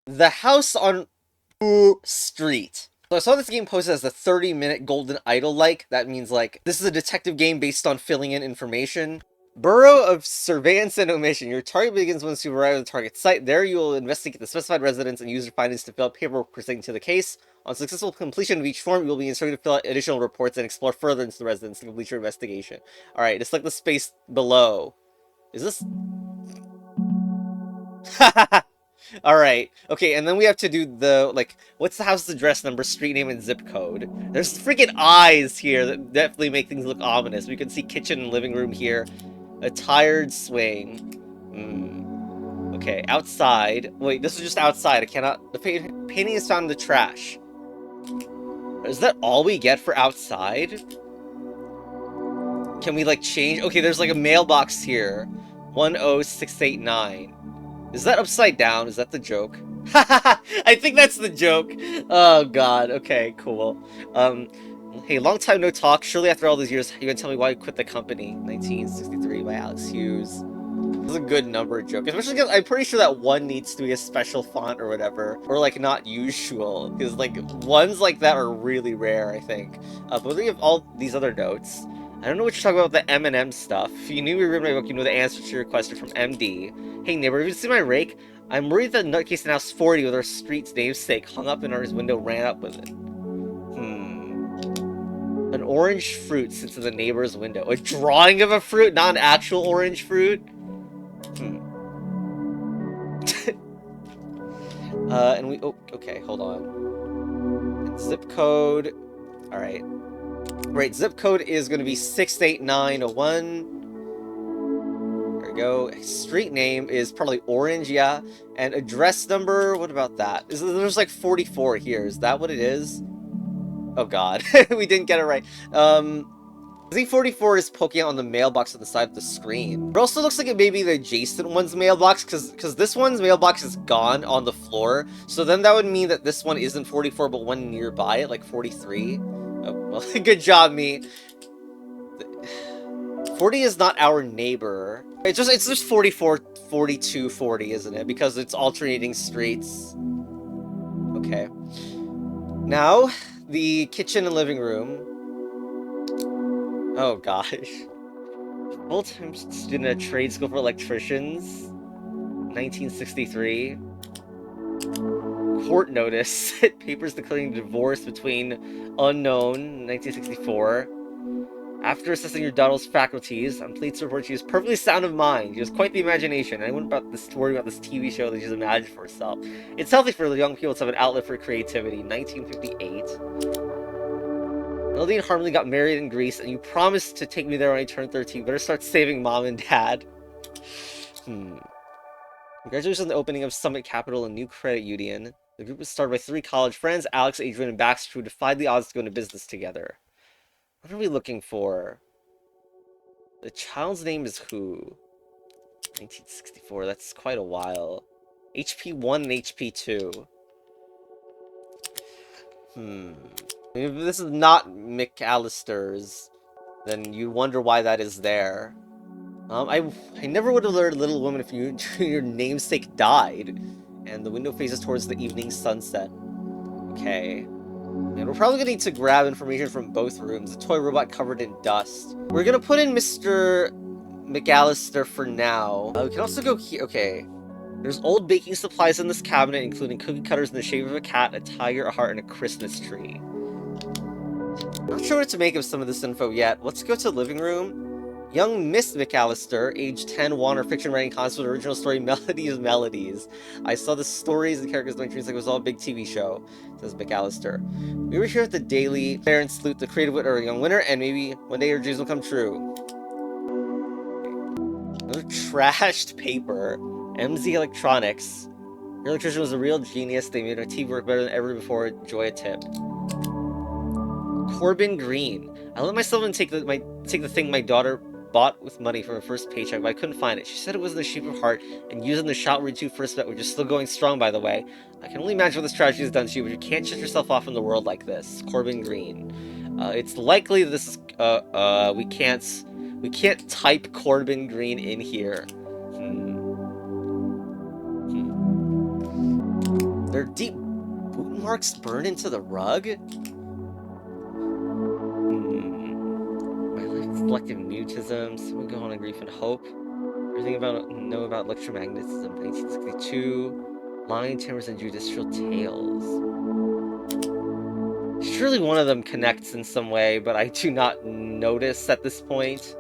The house on Ooh Street. So I saw this game posted as a 30-minute golden idol-like. That means, like, this is a detective game based on filling in information. Bureau of Surveillance and Omission. Your target begins once you arrive at the target site. There you will investigate the specified residence and use your findings to fill out paperwork pertaining to the case. On successful completion of each form, you will be instructed to fill out additional reports and explore further into the residence to complete your investigation. Alright, it's like the space below. Is this... Alright, okay, and then we have to do the, like, what's the house's address number, street name, and zip code? There's freaking eyes here that definitely make things look ominous. We can see kitchen and living room here. A tired swing. Okay, outside. Wait, this is just outside. I cannot... The painting is found in the trash. Is that all we get for outside? Can we, like, change? Okay, there's, like, a mailbox here. 10689. Is that upside down? Is that the joke? I think that's the joke. Oh, God. Okay, cool. Hey, long time no talk. Surely after all these years, you gonna tell me why you quit the company? 1963 by Alex Hughes. This is a good number joke, especially because I'm pretty sure that one needs to be a special font or whatever, or like not usual, because like ones like that are really rare, I think. But we have all these other notes. I don't know what you're talking about with the M&M stuff. If you knew you read my book, you know the answer to your question from MD. Hey neighbor, have you seen my rake? I'm worried that nutcase in house 40 with our street's namesake hung up in our window ran up with it. An orange fruit sits in the neighbor's window. A drawing of a fruit, not an actual orange fruit? And we... Oh, okay, hold on. And zip code... Alright. Right, zip code is going to be 68901. There we go. Street name is probably orange, yeah. And address number, what about that? There's like 44 here. Is that what it is? Oh god, we didn't get it right. I think 44 is poking out on the mailbox on the side of the screen. It also looks like it may be the adjacent one's mailbox, because this one's mailbox is gone on the floor. So then that would mean that this one isn't 44, but one nearby it, like 43. Oh, well, good job, me. 40 is not our neighbor. It's just 44, 42, 40, isn't it? Because it's alternating streets. Okay. Now, the kitchen and living room. Oh gosh. Full-time student at trade school for electricians. 1963. Court notice. Papers declaring divorce between unknown. 1964. After assessing your daughter's faculties, I'm pleased to report she is perfectly sound of mind. She has quite the imagination. I wouldn't worry about this TV show that she's imagined for herself. It's healthy for the young people to have an outlet for creativity. 1958. Melody and Harmony got married in Greece, and you promised to take me there when I turned 13. Better start saving mom and dad. Congratulations on the opening of Summit Capital, a new credit union. The group was started by 3 college friends, Alex, Adrian, and Baxter, who defied the odds to go into business together. What are we looking for? The child's name is who? 1964, that's quite a while. HP1 and HP2. If this is not McAllister's, then you wonder why that is there. I never would have learned Little Woman if your namesake died. And the window faces towards the evening sunset. Okay. And we're probably gonna need to grab information from both rooms. A toy robot covered in dust. We're gonna put in Mr. McAllister for now. We can also go here. Okay. There's old baking supplies in this cabinet, including cookie cutters in the shape of a cat, a tiger, a heart, and a Christmas tree. Not sure what to make of some of this info yet. Let's go to the living room. Young Miss McAllister, age 10, won her fiction writing contest with the original story Melodies. I saw the stories and characters in my dreams like it was all a big TV show, says McAllister. We were here at the Daily Fair and salute the creative wit of our young winner, and maybe one day your dreams will come true. Another trashed paper. MZ Electronics. Your electrician was a real genius. They made our TV work better than ever before. Enjoy a tip. Corbin Green. I let myself take the thing my daughter bought with money from her first paycheck, but I couldn't find it. She said it was in the shape of a heart, and using the shot we two first met, which is still going strong, by the way. I can only imagine what this tragedy has done to you, but you can't shut yourself off from the world like this. Corbin Green. It's likely this is, we can't type Corbin Green in here. Their deep boot marks burn into the rug? My life selective mutism, someone go on in grief and hope. Everything know about electromagnetism, 1962. Lion Timbers and Judicial Tales. Surely one of them connects in some way, but I do not notice at this point.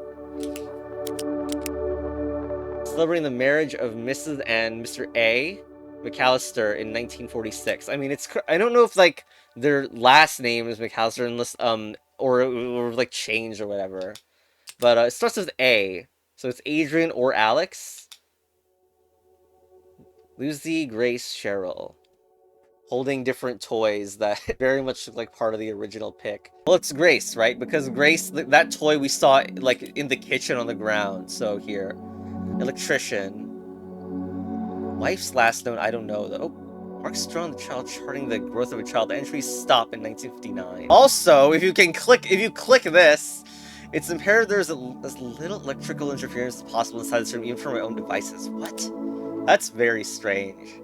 Celebrating the marriage of Mrs. and Mr. A. McAllister in 1946. I mean, I don't know if, like, their last name is McAllister unless, or like, changed or whatever. But, it starts with A. So it's Adrian or Alex. Lucy, Grace, Cheryl. Holding different toys that very much look like part of the original pick. Well, it's Grace, right? Because Grace, that toy we saw, like, in the kitchen on the ground. So here. Electrician. Wife's last note, I don't know, though. Oh, marks drawn the child charting the growth of a child. The entries stop in 1959. Also, if you click this, it's imperative there's as little electrical interference as possible inside this room, even from my own devices. What? That's very strange.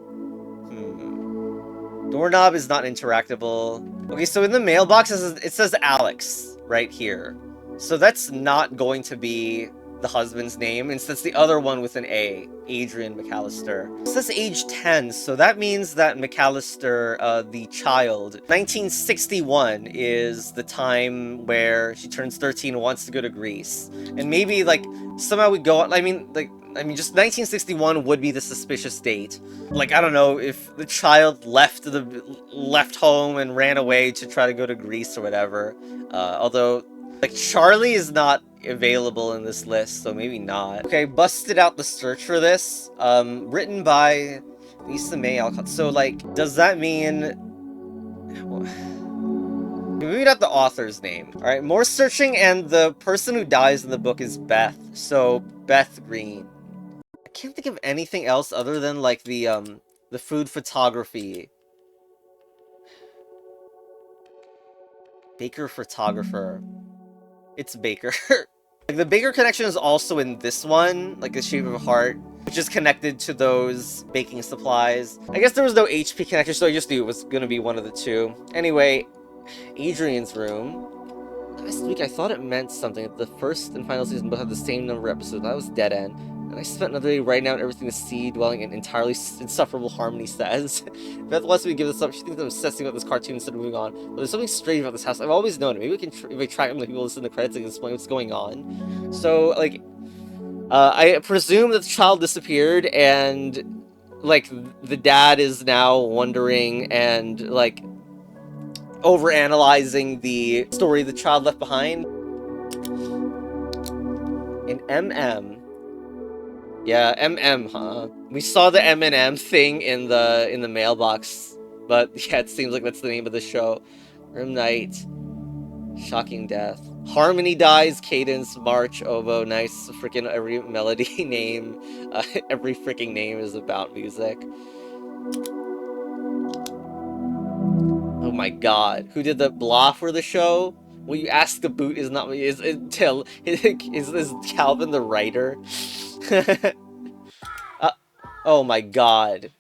Doorknob is not interactable. Okay, so in the mailbox, it says Alex right here. So that's not going to be the husband's name. Instead, it's the other one with an A. Adrian McAllister. It says age 10, so that means that McAllister, the child, 1961 is the time where she turns 13 and wants to go to Greece. And maybe, like, somehow we go... I mean, just 1961 would be the suspicious date. Like, I don't know, if the child left home and ran away to try to go to Greece or whatever. Although, like, Charlie is not available in this list, so maybe not. Okay, busted out the search for this. Written by Lisa May Alcott. So, like, does that mean... Maybe not the author's name. Alright, more searching, and the person who dies in the book is Beth. So, Beth Green. I can't think of anything else other than, like, the food photography. Baker photographer. It's Baker. Like, the Baker connection is also in this one, like the shape of a heart, which is connected to those baking supplies. I guess there was no HP connection, so I just knew it was gonna be one of the two. Anyway, Adrian's room. Last week I thought it meant something. The first and final season both had the same number of episodes. That was dead end. And I spent another day writing out everything the sea dwelling in entirely insufferable harmony says. Beth wants me to give this up. She thinks I'm obsessing about this cartoon instead of moving on. But there's something strange about this house. I've always known it. Maybe we can if I track people listen to the credits and explain what's going on. So, like, I presume that the child disappeared and, like, the dad is now wondering and, like, overanalyzing the story the child left behind. In MM. Yeah, MM, huh? We saw the M&M thing in the mailbox, but yeah, it seems like that's the name of the show. Room Night. Shocking Death. Harmony dies, Cadence, March, Oboe, nice. Freaking every melody name. Every freaking name is about music. Oh my god. Who did the blah for the show? Well, you ask the boot is not... Is Calvin the writer? Oh my god.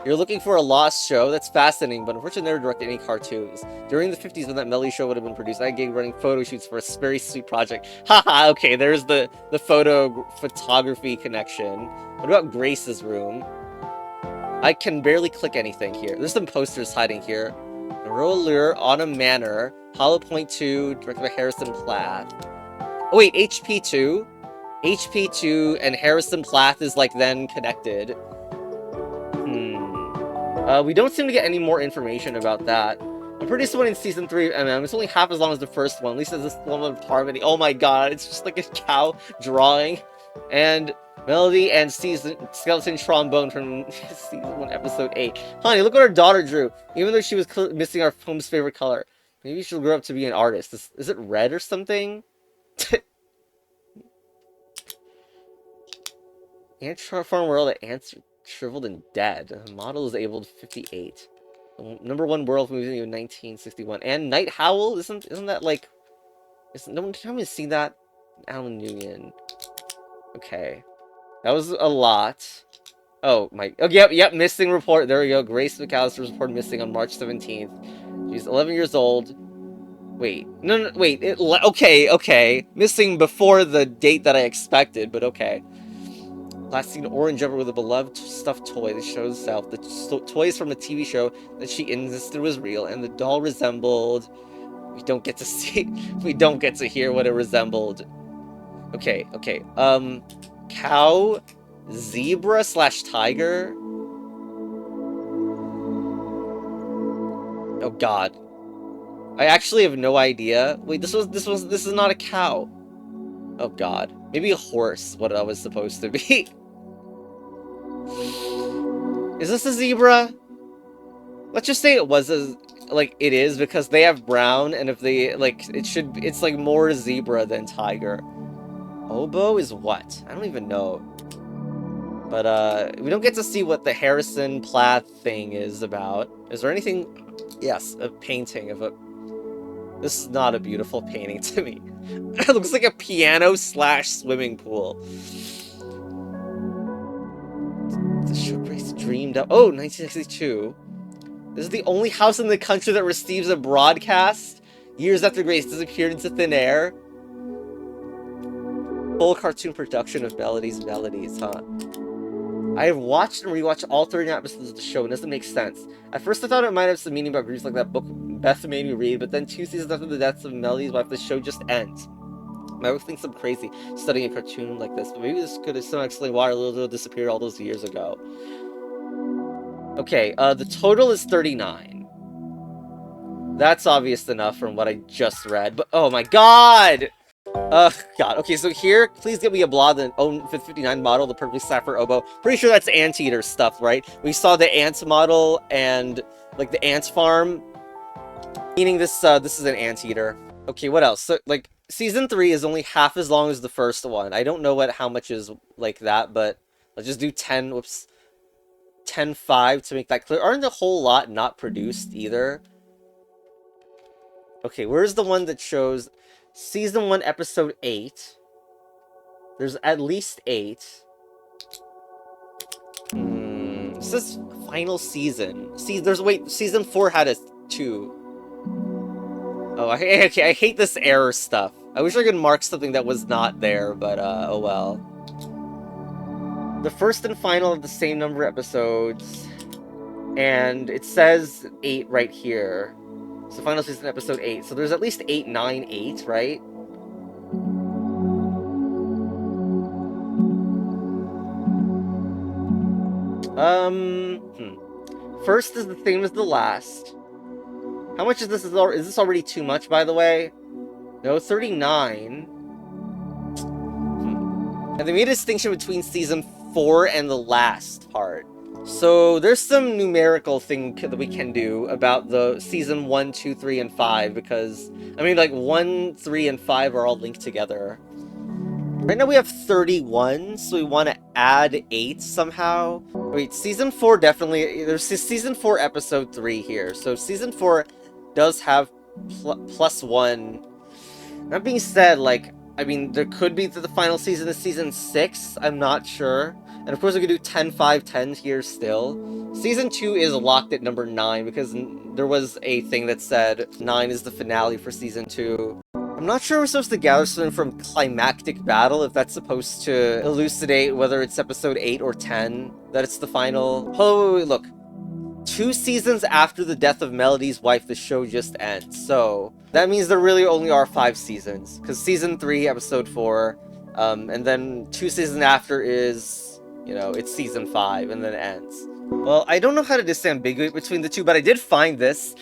You're looking for a lost show? That's fascinating, but unfortunately never directed any cartoons. During the 50s when that Melly show would have been produced, I gave running photo shoots for a very sweet project. Haha, okay, there's the photography connection. What about Grace's room? I can barely click anything here. There's some posters hiding here. Roller Autumn Manor, Hollow Point 2, directed by Harrison Plath. Oh wait, HP2? HP2 and Harrison Plath is, like, then connected. We don't seem to get any more information about that. I'm pretty sure in Season 3 of MM, it's only half as long as the first one. At least it's this one with Harmony. Oh my god, it's just like a cow drawing. And Melody and Skeleton Trombone from Season 1, Episode 8. Honey, look what our daughter drew. Even though she was missing our home's favorite color. Maybe she'll grow up to be an artist. Is it red or something? Ant Farm World at Ants Shriveled and Dead. The model is able to 58. #1 world movie in 1961. And Night Howl? Isn't that like... No one tell me to see that? Alan Nguyen. Okay. That was a lot. Oh, my... Oh, yep, missing report. There we go. Grace McAllister was reported missing on March 17th. She's 11 years old. Wait. No, wait. Okay. Missing before the date that I expected, but okay. Last seen orange over with a beloved stuffed toy that shows itself. The toy is from a TV show that she insisted was real, and the doll resembled... We don't get to see... We don't get to hear what it resembled. Okay. Cow... Zebra / tiger? Oh god. I actually have no idea. Wait, this is not a cow. Oh god. Maybe a horse, what I was supposed to be. Is this a zebra? Let's just say it was like, it is, because they have brown, and if they, like, it's like more zebra than tiger. Oboe is what? I don't even know. But, we don't get to see what the Harrison Plath thing is about. Is there anything... Yes, a painting of a... This is not a beautiful painting to me. It looks like a piano / swimming pool. The show Grace dreamed up... Oh, 1962. This is the only house in the country that receives a broadcast years after Grace disappeared into thin air. Full cartoon production of Melodies, huh? I have watched and rewatched all 39 episodes of the show, and it doesn't make sense. At first I thought it might have some meaning about Grease, like that book Beth made me read, but then 2 seasons after the deaths of Melody's wife, the show just ends. My wife thinks I'm crazy studying a cartoon like this, but maybe this could somehow explain why Lilo disappeared all those years ago. Okay, the total is 39. That's obvious enough from what I just read, but oh my god! God. Okay, so here, please give me a blah, the 59 model, the perfect sapphire oboe. Pretty sure that's Anteater stuff, right? We saw the ant model and, like, the ant farm. Meaning this is an Anteater. Okay, what else? So, like, Season 3 is only half as long as the first one. I don't know how much is like that, but let's just do 10.5 to make that clear. Aren't a whole lot not produced, either? Okay, where's the one that shows... Season 1, Episode 8. There's at least 8. It says final season. Wait, Season 4 had a 2. Oh, I hate this error stuff. I wish I could mark something that was not there, but, oh well. The first and final of the same number of episodes. And it says 8 right here. So final season, episode 8. So there's at least 8, 9, 8, right? First is the same as the last. How much is this? Is this already too much, by the way? No, 39. And they made a distinction between season 4 and the last part. So there's some numerical thing that we can do about the season 1, 2, 3, and 5, because, I mean, like, 1, 3, and 5 are all linked together. Right now we have 31, so we want to add 8 somehow. Wait, season 4 definitely... There's season 4, episode 3 here. So season 4 does have +1. That being said, like, I mean, there could be the final season is season 6. I'm not sure. And of course we could do 10, 5, 10 here still. Season 2 is locked at number 9 because there was a thing that said 9 is the finale for season 2. I'm not sure we're supposed to gather something from Climactic Battle, if that's supposed to elucidate whether it's episode 8 or 10, that it's the final... Oh, wait, look. 2 seasons after the death of Melody's wife, the show just ends. So, that means there really only are 5 seasons. Because season 3, episode 4, and then 2 seasons after is, you know, it's season 5, and then it ends. Well, I don't know how to disambiguate between the two, but I did find this.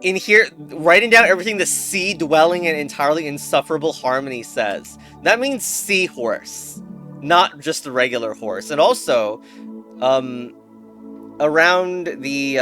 In here, writing down everything the sea dwelling in entirely insufferable harmony says. That means seahorse, not just a regular horse. And also, around the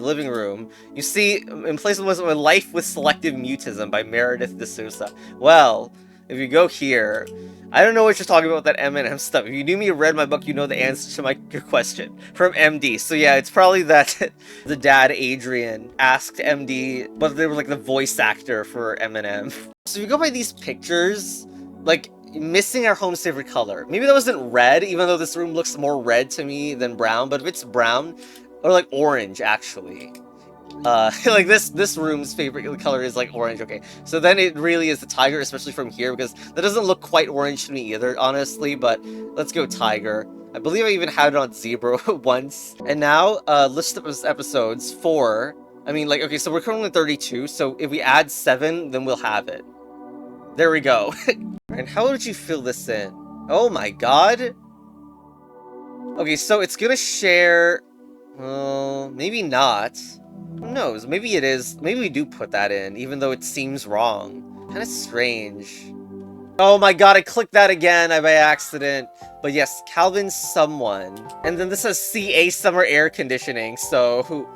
living room, you see, in place of a Life with Selective Mutism by Meredith D'Souza. Well, if you go here, I don't know what you're talking about with that Eminem stuff. If you knew me or read my book, you know the answer to your question. From MD. So yeah, it's probably that the dad, Adrian, asked MD whether they were like the voice actor for Eminem. So if you go by these pictures, like, missing our home's favorite color. Maybe that wasn't red, even though this room looks more red to me than brown, but if it's brown, or like orange, actually. Like this room's favorite color is like orange, okay. So then it really is the tiger, especially from here, because that doesn't look quite orange to me either, honestly, but let's go tiger. I believe I even had it on zebra once. And now, list of episodes, 4. I mean, like, okay, so we're currently 32, so if we add 7, then we'll have it. There we go. And how would you fill this in? Oh my god! Okay, so it's gonna share... Well, maybe not. Who knows? Maybe it is. Maybe we do put that in, even though it seems wrong. Kinda strange. Oh my god, I clicked that again by accident. But yes, Calvin someone. And then this says CA Summer Air Conditioning, so who...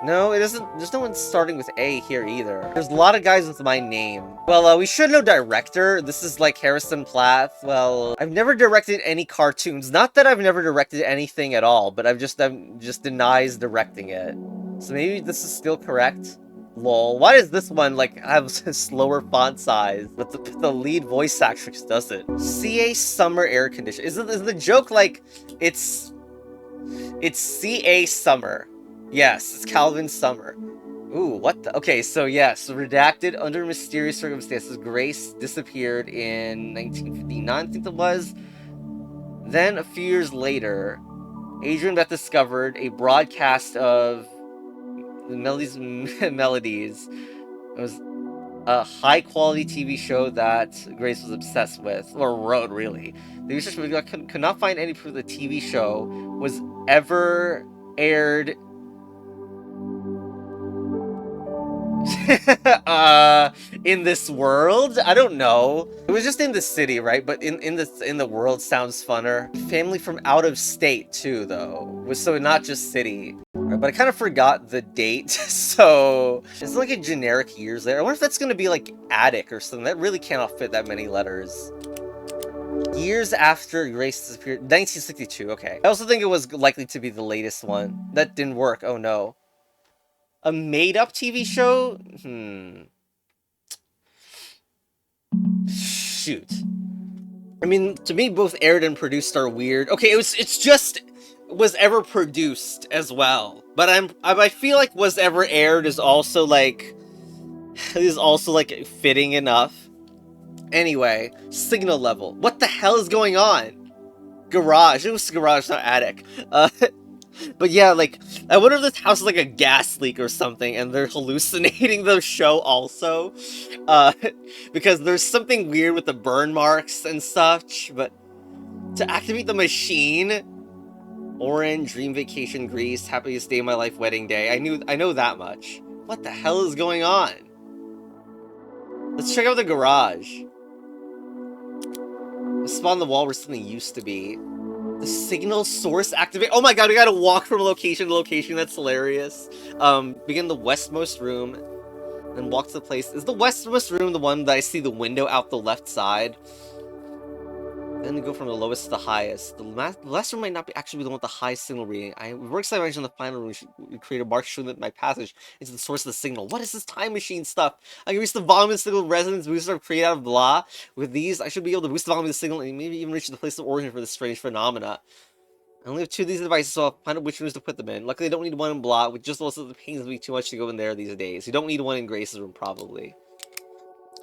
No, it doesn't. There's no one starting with A here either. There's a lot of guys with my name. Well, we should know director. This is like Harrison Plath. Well, I've never directed any cartoons. Not that I've never directed anything at all, but I'm just denies directing it. So maybe this is still correct. Lol. Why does this one like have slower font size? But the lead voice actress does it. CA Summer Air Conditioning. Is the joke like it's CA Summer? Yes, it's Calvin Summer. Ooh, what the? Okay, so yes, redacted under mysterious circumstances. Grace disappeared in 1959, I think it was. Then, a few years later, Adrian Beth discovered a broadcast of Melodies. It was a high-quality TV show that Grace was obsessed with, or wrote, really. The research could not find any proof the TV show was ever aired in this world? I don't know. It was just in the city, right? But in the world sounds funner. Family from out of state too, though. So not just city. Right, but I kind of forgot the date, so it's like a generic years there. I wonder if that's gonna be like attic or something. That really cannot fit that many letters. Years after Grace disappeared, 1962. Okay. I also think it was likely to be the latest one. That didn't work. Oh no. A made-up TV show? Shoot. I mean, to me, both aired and produced are weird. Okay, it's just was ever produced as well. But I feel like was ever aired is also like fitting enough. Anyway, signal level. What the hell is going on? Garage. It was garage, not attic. But yeah, like, I wonder if this house is like a gas leak or something, and they're hallucinating the show also. Because there's something weird with the burn marks and such, but to activate the machine, Orange, Dream Vacation, Greece, Happiest Day of My Life, Wedding Day. I know that much. What the hell is going on? Let's check out the garage. The spot on the wall where something used to be. The signal source activate. Oh my god, we gotta walk from location to location. That's hilarious. Begin the westmost room, then walk to the place. Is the westmost room the one that I see the window out the left side? Then go from the lowest to the highest. The last room might not actually be the one with the highest signal reading. We're excited in the final room. We should create a mark showing that my passage into the source of the signal. What is this time machine stuff? I can reach the volume of the signal resonance booster created out of blah. With these, I should be able to boost the volume of the signal and maybe even reach the place of origin for this strange phenomena. I only have 2 of these devices, so I'll find out which rooms to put them in. Luckily, I don't need one in blah, which just also the pains me too much to go in there these days. You don't need one in Grace's room, probably.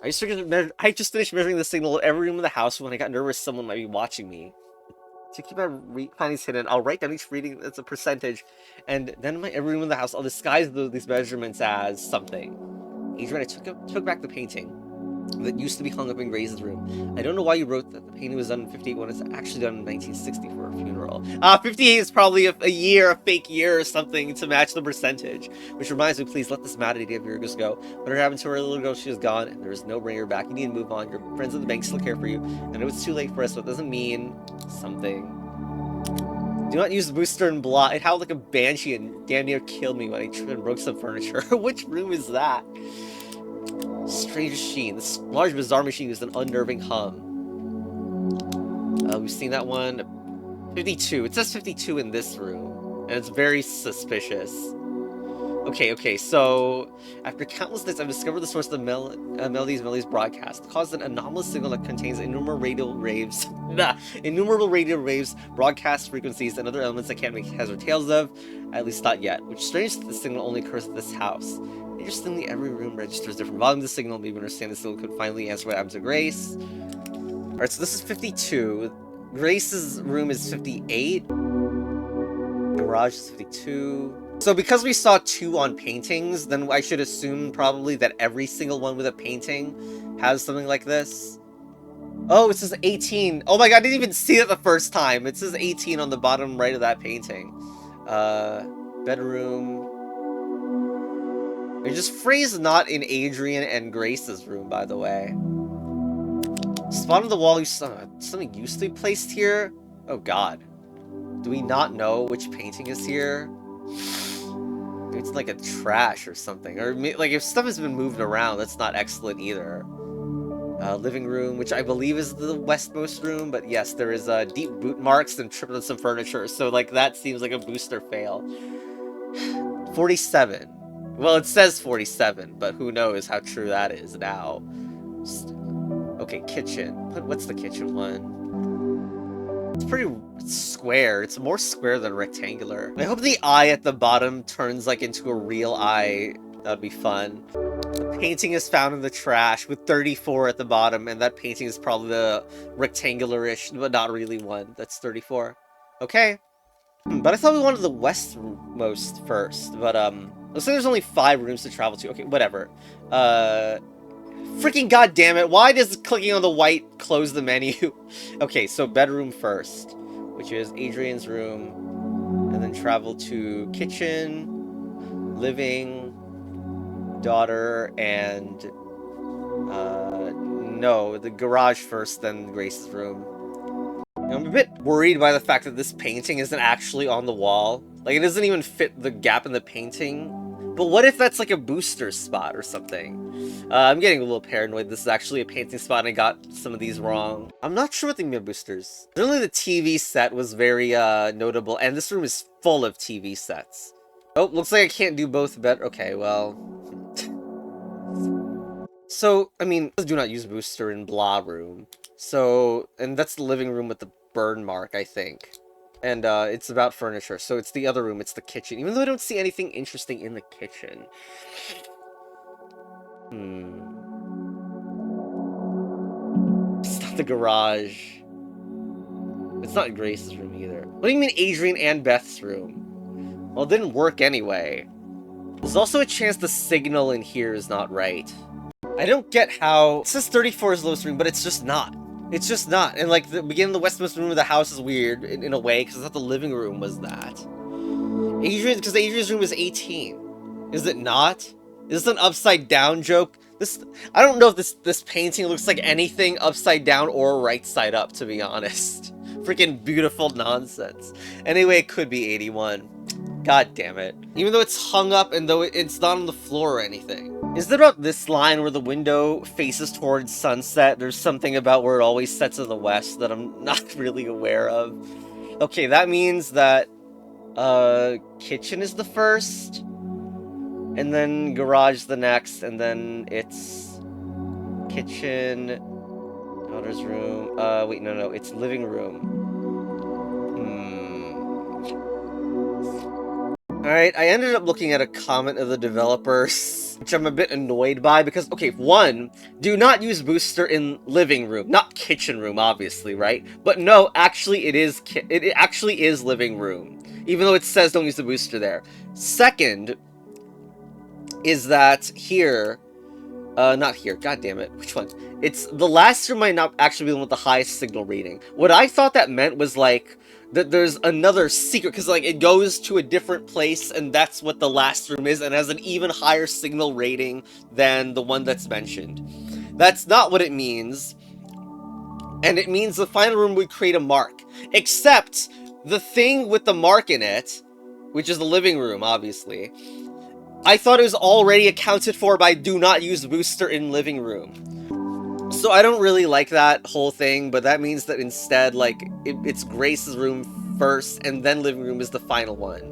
I just finished measuring the signal in every room in the house when I got nervous someone might be watching me. To keep my findings hidden, I'll write down each reading as a percentage, and then in every room in the house, I'll disguise these measurements as something. Adrian, I took back the painting that used to be hung up in Grace's room. I don't know why you wrote that the painting was done in 58 when it's actually done in 1960 for a funeral. 58 is probably a fake year or something to match the percentage. Which reminds me, please let this mad idea of yours go. Whatever happened to her little girl, she was gone, and there is no bringing her back. You need to move on. Your friends at the bank still care for you. I know it's too late for us, so it doesn't mean something. Do not use the booster and blah. It howled like a banshee and damn near killed me when I tripped and broke some furniture. Which room is that? Strange machine. This large bizarre machine used an unnerving hum. We've seen that one. 52. It says 52 in this room. And it's very suspicious. Okay, so after countless nights, I've discovered the source of the Melody's broadcast. It caused an anomalous signal that contains innumerable radio waves, broadcast frequencies, and other elements I can't make heads or tails of, at least not yet. Which is strange that the signal only occurs at this house. Interestingly, every room registers different volumes of the signal. Maybe understand the signal could finally answer what happens to Grace. Alright, so this is 52. Grace's room is 58. Garage is 52. So because we saw 2 on paintings, then I should assume probably that every single one with a painting has something like this. Oh, it says 18. Oh my god, I didn't even see it the first time. It says 18 on the bottom right of that painting. Bedroom. It just phrased not in Adrian and Grace's room, by the way. Spot on the wall, something used to be placed here? Oh god. Do we not know which painting is here? Maybe it's like a trash or something. Or like if stuff has been moved around, that's not excellent either. Living room, which I believe is the westmost room, but yes, there is deep boot marks and tripped on some furniture, so like that seems like a booster fail. 47. Well, it says 47, but who knows how true that is now. Okay, kitchen. What's the kitchen one? It's pretty square. It's more square than rectangular. I hope the eye at the bottom turns like into a real eye. That'd be fun. The painting is found in the trash with 34 at the bottom, and that painting is probably the rectangular-ish, but not really one. That's 34. Okay. But I thought we wanted the westmost first, but looks like there's only 5 rooms to travel to. Okay, whatever. Freaking goddamn it! Why does clicking on the white close the menu? Okay, so bedroom first, which is Adrian's room, and then travel to kitchen, living, daughter, and no, the garage first, then Grace's room. I'm a bit worried by the fact that this painting isn't actually on the wall. Like, it doesn't even fit the gap in the painting. But what if that's like a booster spot or something? I'm getting a little paranoid. This is actually a painting spot and I got some of these wrong. I'm not sure what they mean by boosters. Certainly the TV set was very notable, and this room is full of TV sets. Oh, looks like I can't do both better. Okay, well... So, I mean, do not use booster in blah room. So, and that's the living room with the burn mark, I think. And it's about furniture, so it's the other room, it's the kitchen. Even though I don't see anything interesting in the kitchen. It's not the garage. It's not Grace's room either. What do you mean Adrian and Beth's room? Well, it didn't work anyway. There's also a chance the signal in here is not right. I don't get how... It says 34 is the lowest room, but it's just not. It's just not. And like the beginning of the westmost room of the house is weird in a way, because I thought the living room was that. Because Adrian's room is 18. Is it not? Is this an upside down joke? I don't know if this painting looks like anything upside down or right side up, to be honest. Freaking beautiful nonsense. Anyway, it could be 81. God damn it. Even though it's hung up and though it's not on the floor or anything. Is it about this line where the window faces towards sunset? There's something about where it always sets to the west that I'm not really aware of. Okay, that means that kitchen is the first, and then garage the next, and then it's kitchen, daughter's room. Wait, no, it's living room. Alright, I ended up looking at a comment of the developers, which I'm a bit annoyed by, because, okay, one, do not use booster in living room, not kitchen room, obviously, right? But no, actually it actually is living room, even though it says don't use the booster there. Second, is that here, not here, god damn it, which one? It's, the last room might not actually be the one with the highest signal rating. What I thought that meant was, like, that there's another secret, because like it goes to a different place and that's what the last room is and has an even higher signal rating than the one that's mentioned. That's not what it means, and it means the final room would create a mark, except the thing with the mark in it, which is the living room, obviously, I thought it was already accounted for by do not use booster in living room. So I don't really like that whole thing, but that means that instead, like, it's Grace's room first, and then living room is the final one.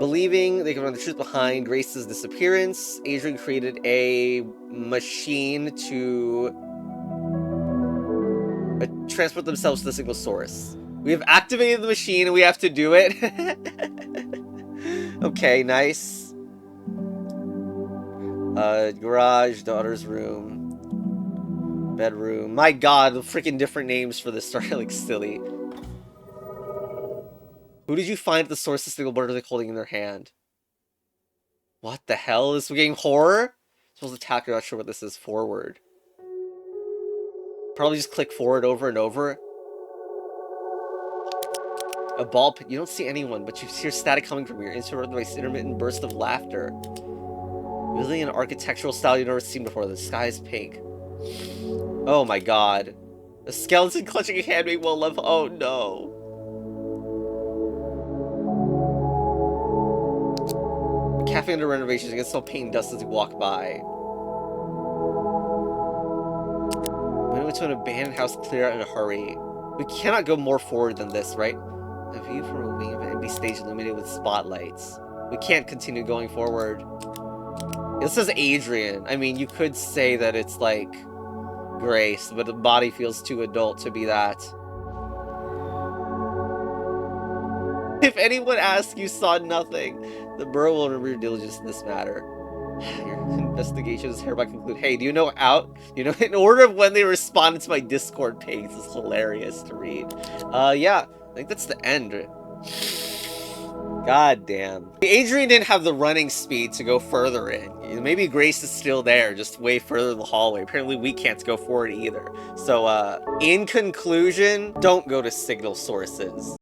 Believing they can run the truth behind Grace's disappearance, Adrian created a machine to transport themselves to the signal source. We have activated the machine and we have to do it. Okay, nice. Garage, daughter's room, bedroom. My god, the freaking different names for this are like silly. Who did you find at the source of signal? What are they holding in their hand? What the hell? Is this game horror? Supposed to attack, you're not sure what this is. Forward. Probably just click forward over and over. A ball pit. You don't see anyone, but you hear static coming from here. Interrupted by intermittent burst of laughter. Really an architectural style you've never seen before. The sky is pink. Oh my god. A skeleton clutching a hand made well love. Oh no. A cafe under renovations. You can smell paint and dust as you walk by. We went to an abandoned house, clear out in a hurry. We cannot go more forward than this, right? A view from a wing of an empty stage illuminated with spotlights. We can't continue going forward. This is Adrian. I mean, you could say that it's like Grace, but the body feels too adult to be that. If anyone asks, you saw nothing. The borough will remember your diligence in this matter. Your investigation is hereby concluded. Hey, do you know out? You know, in order of when they responded to my Discord page. This is hilarious to read. Yeah, I think that's the end. God damn. Adrian didn't have the running speed to go further in. Maybe Grace is still there, just way further in the hallway. Apparently we can't go forward either. So, in conclusion, don't go to signal sources.